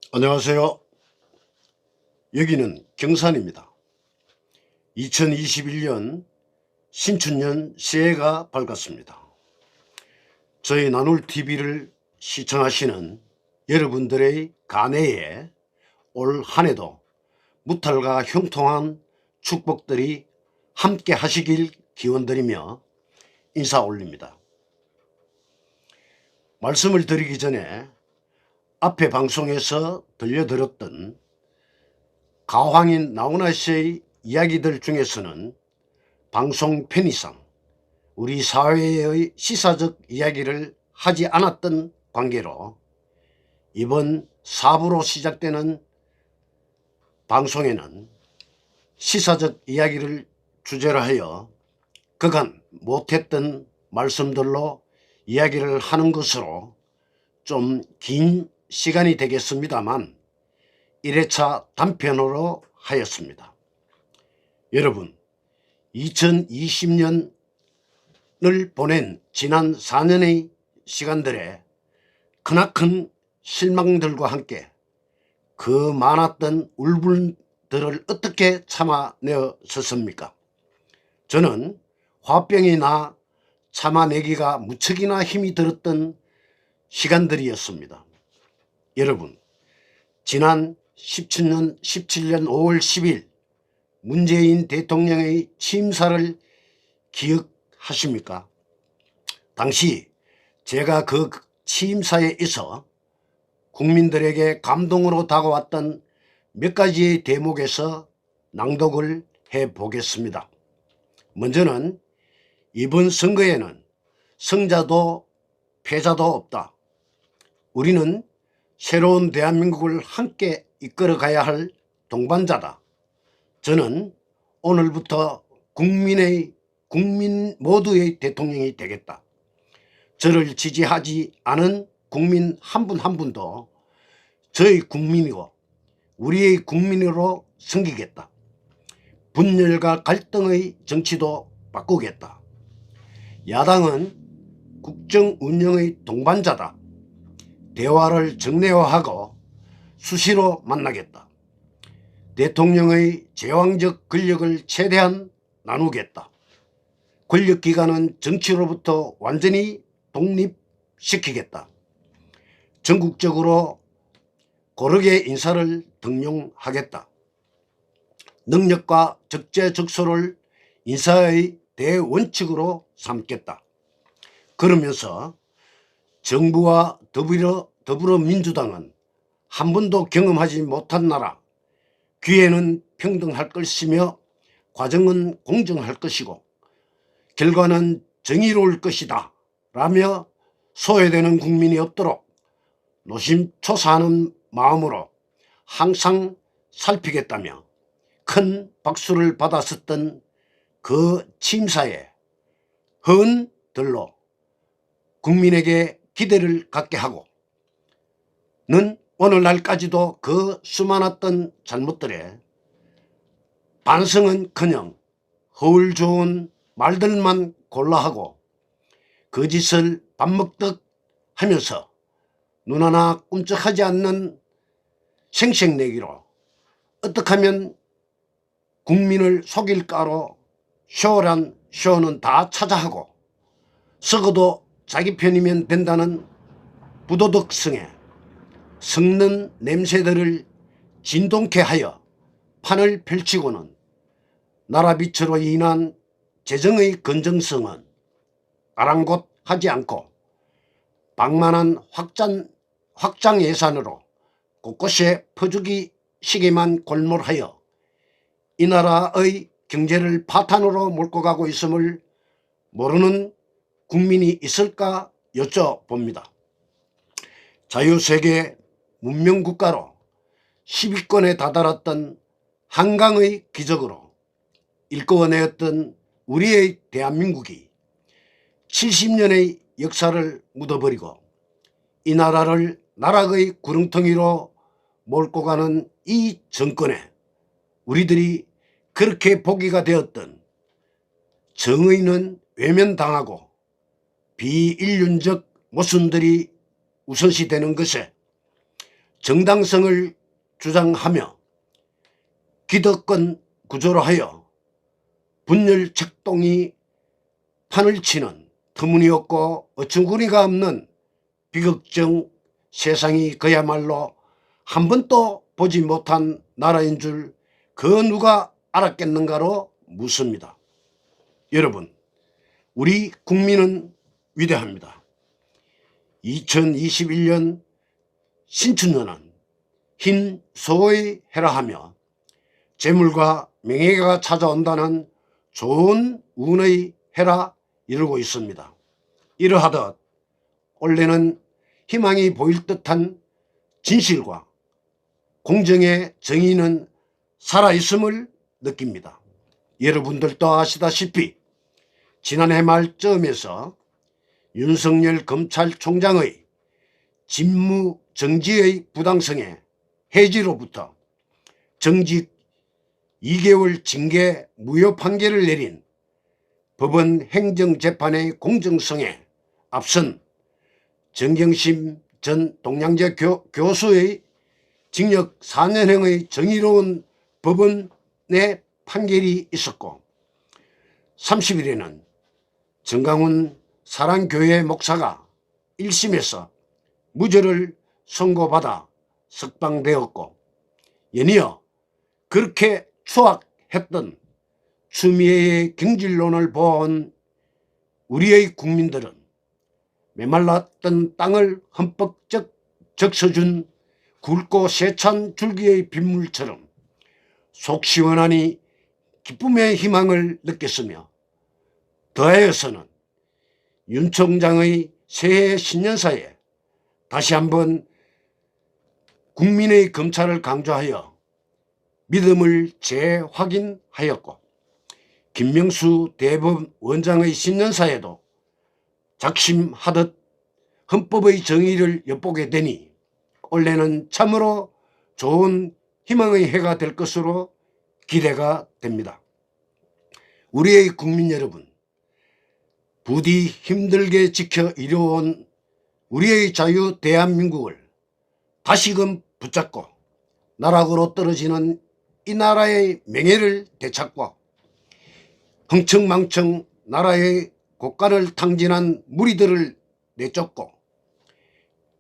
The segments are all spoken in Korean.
안녕하세요. 여기는 경산입니다. 2021년 신춘년 새해가 밝았습니다. 저희 나눌TV를 시청하시는 여러분들의 간해에 올 한해도 무탈과 형통한 축복들이 함께 하시길 기원드리며 인사 올립니다. 말씀을 드리기 전에 앞에 방송에서 들려드렸던 가황인 나훈아 씨의 이야기들 중에서는 방송 편의상 우리 사회의 시사적 이야기를 하지 않았던 관계로 이번 4부로 시작되는 방송에는 시사적 이야기를 주제로 하여 그간 못했던 말씀들로 이야기를 하는 것으로 좀 긴 시간이 되겠습니다만 1회차 단편으로 하였습니다. 여러분, 2020년을 보낸 지난 4년의 시간들에 크나큰 실망들과 함께 그 많았던 울분들을 어떻게 참아내었습니까? 저는 화병이 나 참아내기가 무척이나 힘이 들었던 시간들이었습니다. 여러분, 지난 17년 5월 10일 문재인 대통령의 취임사를 기억하십니까? 당시 제가 그 취임사에 있어 국민들에게 감동으로 다가왔던 몇 가지의 대목에서 낭독을 해보겠습니다. 먼저는 이번 선거에는 승자도 패자도 없다. 우리는 새로운 대한민국을 함께 이끌어가야 할 동반자다. 저는 오늘부터 국민 모두의 대통령이 되겠다. 저를 지지하지 않은 국민 한 분 한 분도 저의 국민이고 우리의 국민으로 섬기겠다. 분열과 갈등의 정치도 바꾸겠다. 야당은 국정 운영의 동반자다. 대화를 정례화하고 수시로 만나겠다. 대통령의 제왕적 권력을 최대한 나누겠다. 권력기관은 정치로부터 완전히 독립시키겠다. 전국적으로 고르게 인사를 등용하겠다. 능력과 적재적소를 인사의 대원칙으로 삼겠다. 그러면서 정부와 더불어민주당은 한 번도 경험하지 못한 나라, 기회는 평등할 것이며 과정은 공정할 것이고 결과는 정의로울 것이다 라며 소외되는 국민이 없도록 노심초사하는 마음으로 항상 살피겠다며 큰 박수를 받았었던 그 취임사에 헌들로 국민에게 기대를 갖게 하고는 오늘날까지도 그 수많았던 잘못들에 반성은커녕 허울 좋은 말들만 골라하고 거짓을 밥 먹듯 하면서 눈 하나 꼼짝하지 않는 생색내기로 어떻게 하면 국민을 속일까로 쇼란 쇼는 다 찾아하고 썩어도 자기 편이면 된다는 부도덕성에 썩는 냄새들을 진동케 하여 판을 펼치고는 나라 빛으로 인한 재정의 건전성은 아랑곳하지 않고 방만한 확장 예산으로 곳곳에 퍼주기 시기만 골몰하여 이 나라의 경제를 파탄으로 몰고 가고 있음을 모르는 국민이 있을까 여쭤봅니다. 자유세계 문명국가로 10위권에 다다랐던 한강의 기적으로 일궈내었던 우리의 대한민국이 70년의 역사를 묻어버리고 이 나라를 나락의 구렁텅이로 몰고 가는 이 정권에 우리들이 그렇게 보기가 되었던 정의는 외면당하고 비인륜적 모순들이 우선시되는 것에 정당성을 주장하며 기득권 구조로 하여 분열 책동이 판을 치는 터무니없고 어처구니가 없는 비극적 세상이 그야말로 한 번도 보지 못한 나라인 줄 그 누가 알았겠는가로 묻습니다. 여러분, 우리 국민은 위대합니다. 2021년 신춘년은 흰 소의 해라 하며 재물과 명예가 찾아온다는 좋은 운의 해라 이루고 있습니다. 이러하듯 올해는 희망이 보일 듯한 진실과 공정의 정의는 살아있음을 느낍니다. 여러분들도 아시다시피 지난해 말쯤에서 윤석열 검찰총장의 직무 정지의 부당성의 해지로부터 정직 2개월 징계 무효 판결을 내린 법원 행정재판의 공정성에 앞선 정경심 전 동양대 교수의 징역 4년형의 정의로운 법원의 판결이 있었고 30일에는 정강훈 사랑교회 목사가 1심에서 무죄를 선고받아 석방되었고 연이어 그렇게 추악했던 추미애의 경질론을 본 우리의 국민들은 메말랐던 땅을 흠뻑 적셔준 굵고 세찬 줄기의 빗물처럼 속 시원하니 기쁨의 희망을 느꼈으며 더하여서는 윤 총장의 새해 신년사에 다시 한번 국민의 검찰을 강조하여 믿음을 재확인하였고 김명수 대법원장의 신년사에도 작심하듯 헌법의 정의를 엿보게 되니 올해는 참으로 좋은 희망의 해가 될 것으로 기대가 됩니다. 우리의 국민 여러분, 부디 힘들게 지켜 이뤄온 우리의 자유 대한민국을 다시금 붙잡고 나락으로 떨어지는 이 나라의 명예를 되찾고 흥청망청 나라의 곳간을 탕진한 무리들을 내쫓고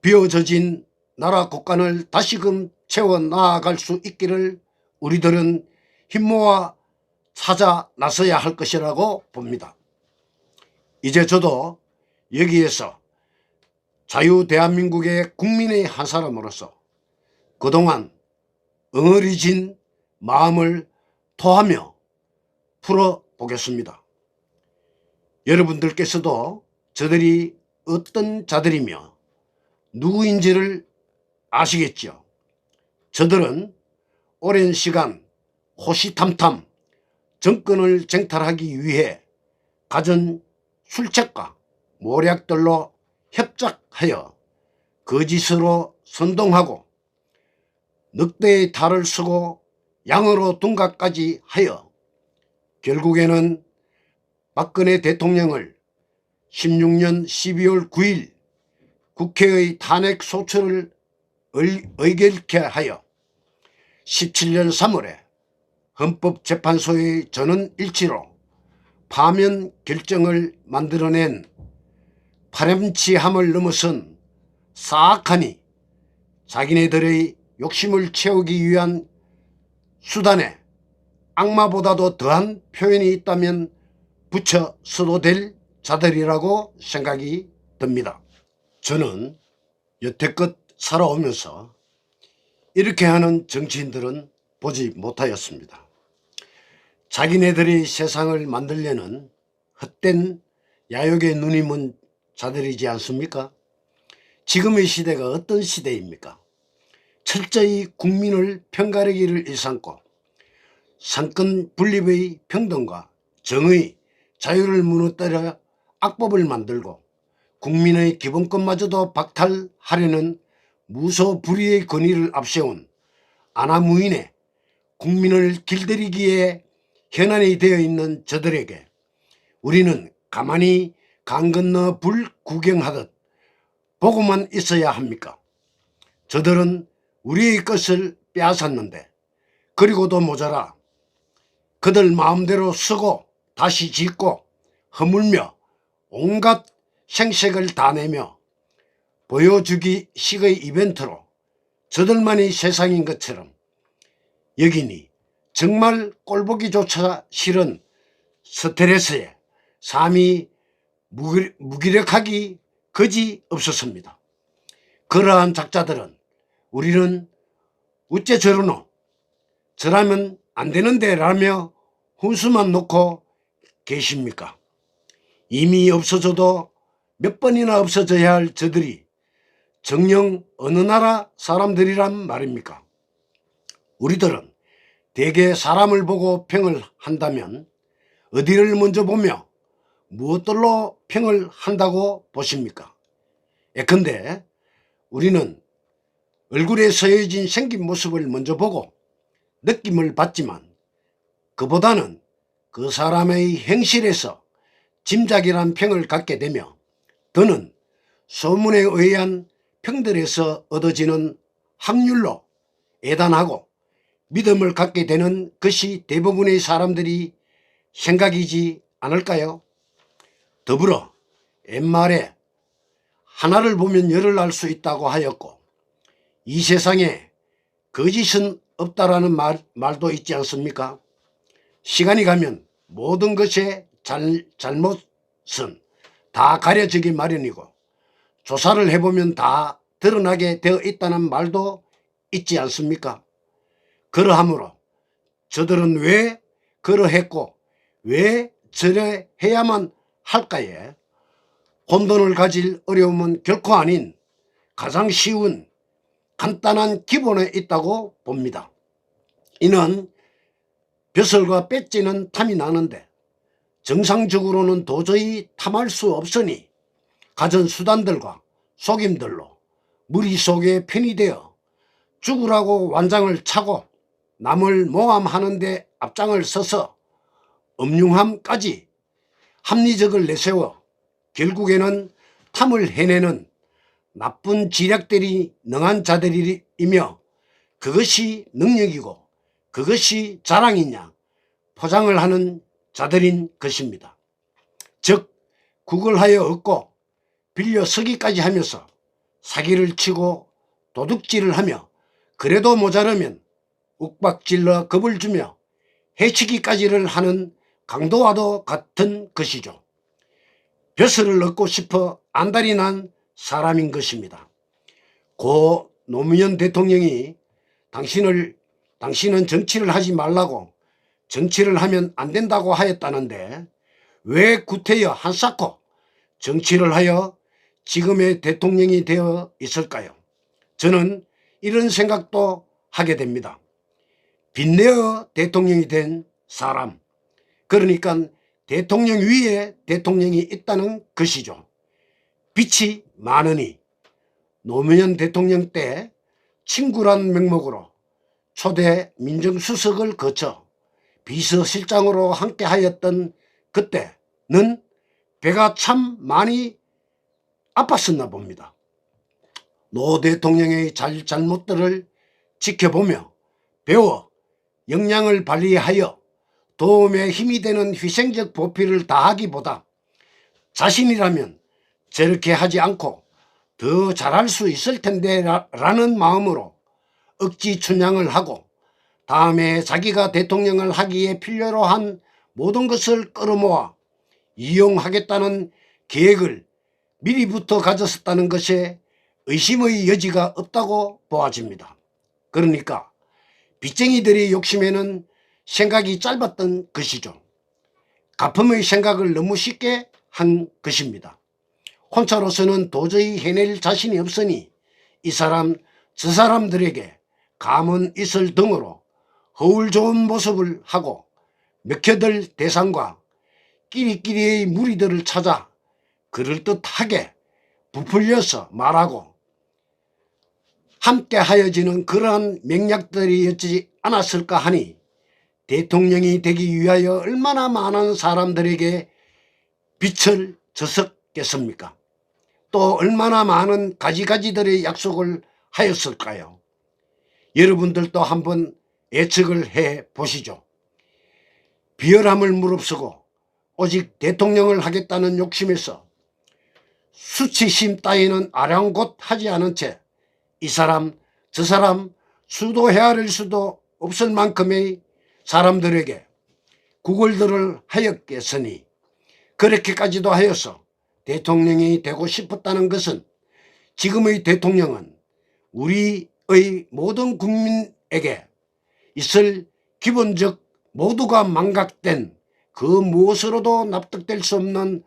비어져진 나라 곳간을 다시금 채워 나아갈 수 있기를 우리들은 힘모아 찾아 나서야 할 것이라고 봅니다. 이제 저도 여기에서 자유 대한민국의 국민의 한 사람으로서 그동안 엉어리진 마음을 토하며 풀어보겠습니다. 여러분들께서도 저들이 어떤 자들이며 누구인지를 아시겠죠? 저들은 오랜 시간 호시탐탐 정권을 쟁탈하기 위해 갖은 술책과 모략들로 협작하여 거짓으로 선동하고 늑대의 탈을 쓰고 양으로 둔갑까지 하여 결국에는 박근혜 대통령을 16년 12월 9일 국회의 탄핵 소추를 의결케 하여 17년 3월에 헌법재판소의 전원 일치로 파면 결정을 만들어낸 파렴치함을 넘어선 사악하니 자기네들의 욕심을 채우기 위한 수단에 악마보다도 더한 표현이 있다면 붙여 써도 될 자들이라고 생각이 듭니다. 저는 여태껏 살아오면서 이렇게 하는 정치인들은 보지 못하였습니다. 자기네들이 세상을 만들려는 헛된 야욕에 눈이 먼 자들이지 않습니까? 지금의 시대가 어떤 시대입니까? 철저히 국민을 편가르기를 일삼고 상권 분립의 평등과 정의, 자유를 무너뜨려 악법을 만들고 국민의 기본권마저도 박탈하려는 무소불위의 권위를 앞세운 아나무인의 국민을 길들이기에 현안이 되어 있는 저들에게 우리는 가만히 강 건너 불 구경하듯 보고만 있어야 합니까? 저들은 우리의 것을 빼앗았는데 그리고도 모자라 그들 마음대로 쓰고 다시 짓고 허물며 온갖 생색을 다 내며 보여주기식의 이벤트로 저들만이 세상인 것처럼 여기니 정말 꼴보기조차 싫은 스트레스에 삶이 무기력하기 그지 없었습니다. 그러한 작자들은 우리는 어째 저러노? 저라면 안 되는데 라며 훈수만 놓고 계십니까? 이미 없어져도 몇 번이나 없어져야 할 저들이 정녕 어느 나라 사람들이란 말입니까? 우리들은 대개 사람을 보고 평을 한다면 어디를 먼저 보며 무엇들로 평을 한다고 보십니까? 예컨대 우리는 얼굴에 서여진 생긴 모습을 먼저 보고 느낌을 받지만 그보다는 그 사람의 행실에서 짐작이란 평을 갖게 되며 더는 소문에 의한 평들에서 얻어지는 확률로 예단하고 믿음을 갖게 되는 것이 대부분의 사람들이 생각이지 않을까요? 더불어 옛말에 하나를 보면 열을 알 수 있다고 하였고 이 세상에 거짓은 없다라는 말도 있지 않습니까? 시간이 가면 모든 것의 잘못은 다 가려지기 마련이고 조사를 해보면 다 드러나게 되어 있다는 말도 있지 않습니까? 그러하므로 저들은 왜 그러했고 왜 저래해야만 할까에 혼돈을 가질 어려움은 결코 아닌 가장 쉬운 간단한 기본에 있다고 봅니다. 이는 벼슬과 배지는 탐이 나는데 정상적으로는 도저히 탐할 수 없으니 가진 수단들과 속임들로 무리 속에 편이 되어 죽으라고 완장을 차고 남을 모함하는 데 앞장을 서서 음흉함까지 합리적을 내세워 결국에는 탐을 해내는 나쁜 지략들이 능한 자들이며 그것이 능력이고 그것이 자랑이냐 포장을 하는 자들인 것입니다. 즉 구걸하여 얻고 빌려 쓰기까지 하면서 사기를 치고 도둑질을 하며 그래도 모자르면 욱박질러 겁을 주며 해치기까지를 하는 강도와도 같은 것이죠. 벼슬을 얻고 싶어 안달이 난 사람인 것입니다. 고 노무현 대통령이 당신은 정치를 하지 말라고 정치를 하면 안 된다고 하였다는데 왜 구태여 한사코 정치를 하여 지금의 대통령이 되어 있을까요? 저는 이런 생각도 하게 됩니다. 빚내어 대통령이 된 사람, 그러니까 대통령 위에 대통령이 있다는 것이죠. 빚이 많으니 노무현 대통령 때 친구란 명목으로 초대 민정수석을 거쳐 비서실장으로 함께 하였던 그때는 배가 참 많이 아팠었나 봅니다. 노 대통령의 잘못들을 지켜보며 배워 역량을 발휘하여 도움에 힘이 되는 희생적 보필을 다하기보다 자신이라면 저렇게 하지 않고 더 잘할 수 있을 텐데 라는 마음으로 억지 춘향을 하고 다음에 자기가 대통령을 하기에 필요로 한 모든 것을 끌어모아 이용하겠다는 계획을 미리부터 가졌었다는 것에 의심의 여지가 없다고 보아집니다. 그러니까 빚쟁이들의 욕심에는 생각이 짧았던 것이죠. 가품의 생각을 너무 쉽게 한 것입니다. 혼자로서는 도저히 해낼 자신이 없으니 이 사람 저 사람들에게 감은 있을 등으로 허울 좋은 모습을 하고 먹혀들 대상과 끼리끼리의 무리들을 찾아 그럴듯하게 부풀려서 말하고 함께 하여지는 그러한 맹약들이었지 않았을까 하니 대통령이 되기 위하여 얼마나 많은 사람들에게 빛을 졌었겠습니까? 또 얼마나 많은 가지가지들의 약속을 하였을까요? 여러분들도 한번 예측을 해 보시죠. 비열함을 무릅쓰고 오직 대통령을 하겠다는 욕심에서 수치심 따위는 아랑곳 하지 않은 채 이 사람 저 사람 수도 헤아릴 수도 없을 만큼의 사람들에게 구걸들을 하였겠으니, 그렇게까지도 하여서 대통령이 되고 싶었다는 것은 지금의 대통령은 우리의 모든 국민에게 있을 기본적 모두가 망각된 그 무엇으로도 납득될 수 없는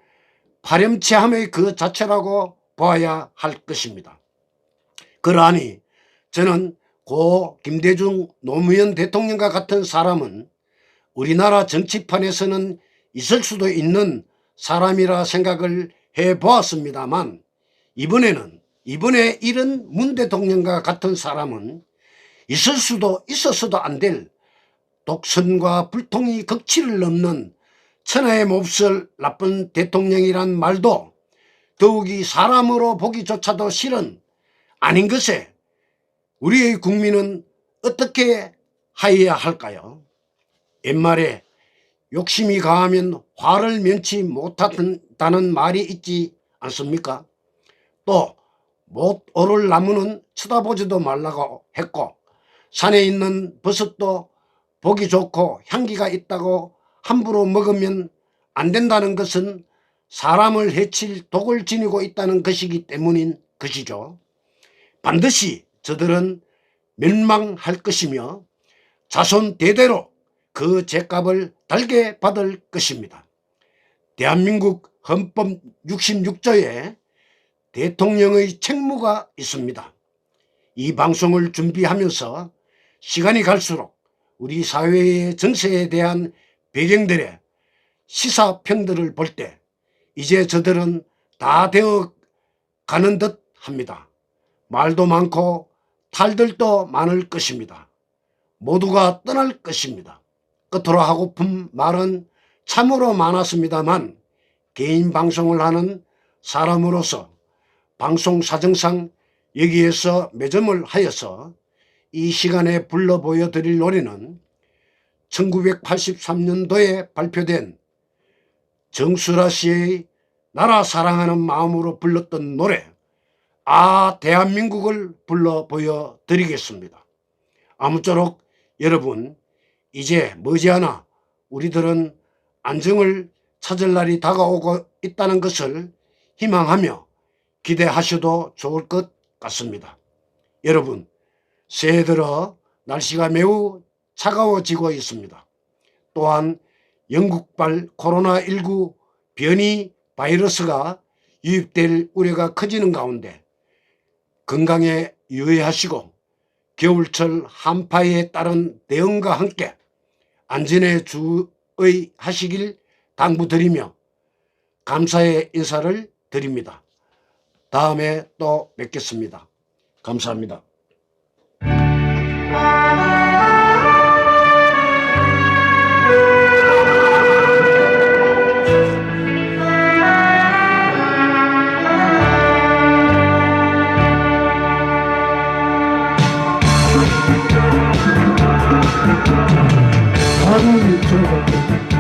파렴치함의 그 자체라고 보아야 할 것입니다. 그러하니 저는 고 김대중 노무현 대통령과 같은 사람은 우리나라 정치판에서는 있을 수도 있는 사람이라 생각을 해 보았습니다만, 이번에 이런 문 대통령과 같은 사람은 있을 수도 있었어도 안 될 독선과 불통이 극치를 넘는 천하의 몹쓸 나쁜 대통령이란 말도 더욱이 사람으로 보기조차도 싫은 아닌 것에 우리의 국민은 어떻게 하여야 할까요? 옛말에 욕심이 강하면 화를 면치 못한다는 말이 있지 않습니까? 또 못 오를 나무는 쳐다보지도 말라고 했고, 산에 있는 버섯도 보기 좋고 향기가 있다고 함부로 먹으면 안 된다는 것은 사람을 해칠 독을 지니고 있다는 것이기 때문인 것이죠. 반드시 저들은 멸망할 것이며 자손 대대로 그 죄값을 달게 받을 것입니다. 대한민국 헌법 66조에 대통령의 책무가 있습니다. 이 방송을 준비하면서 시간이 갈수록 우리 사회의 정세에 대한 배경들의 시사편들을 볼 때 이제 저들은 다 되어 가는 듯 합니다. 말도 많고 탈들도 많을 것입니다. 모두가 떠날 것입니다. 끝으로 하고픈 말은 참으로 많았습니다만, 개인 방송을 하는 사람으로서 방송 사정상 여기에서 매점을 하여서 이 시간에 불러 보여드릴 노래는 1983년도에 발표된 정수라 씨의 나라 사랑하는 마음으로 불렀던 노래 아 대한민국을 불러 보여드리겠습니다. 아무쪼록 여러분, 이제 머지않아 우리들은 안정을 찾을 날이 다가오고 있다는 것을 희망하며 기대하셔도 좋을 것 같습니다. 여러분, 새해 들어 날씨가 매우 차가워지고 있습니다. 또한 영국발 코로나19 변이 바이러스가 유입될 우려가 커지는 가운데 건강에 유의하시고 겨울철 한파에 따른 대응과 함께 안전에 주의하시길 당부드리며 감사의 인사를 드립니다. 다음에 또 뵙겠습니다. 감사합니다. 다른 유튜브